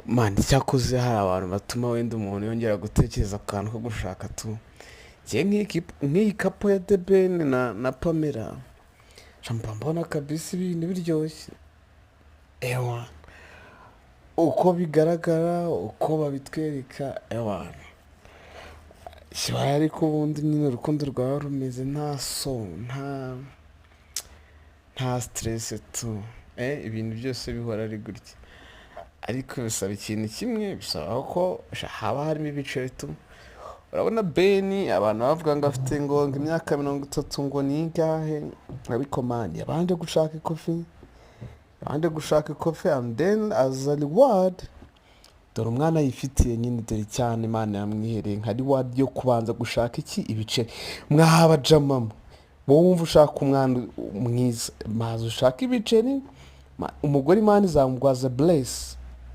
mani cyakoze hari abantu batuma wenda umuntu yongera gutekereza akantu ko gushaka tu njye nk'iyi kapo ya The Ben na Pamela mba mbona kabisa ibintu biryoshye ewa uko bigaragara uko babitwereka ewa kibaye ariko ubundi nyine urukundo rwaba rumeze nta stress tu ibintu byose bihora ari gutya ariko bisaba ikintu kimwe bisaba ko haba harimo ibice tu urabona Ben abantu bavuga ngo afite ngo imyaka 30 ngo ni ingahe ariko mani abanje gushaka ikofi and then as a reward dore umwana yifitiye nyine dore cyane Imana yamwihereye nka reward yo kubanza gushaka iki ibiceri mwahaba jamama wowe wumva ushaka umwana mwiza maze ushaka ibiceri umugore Imana izamugwaza bless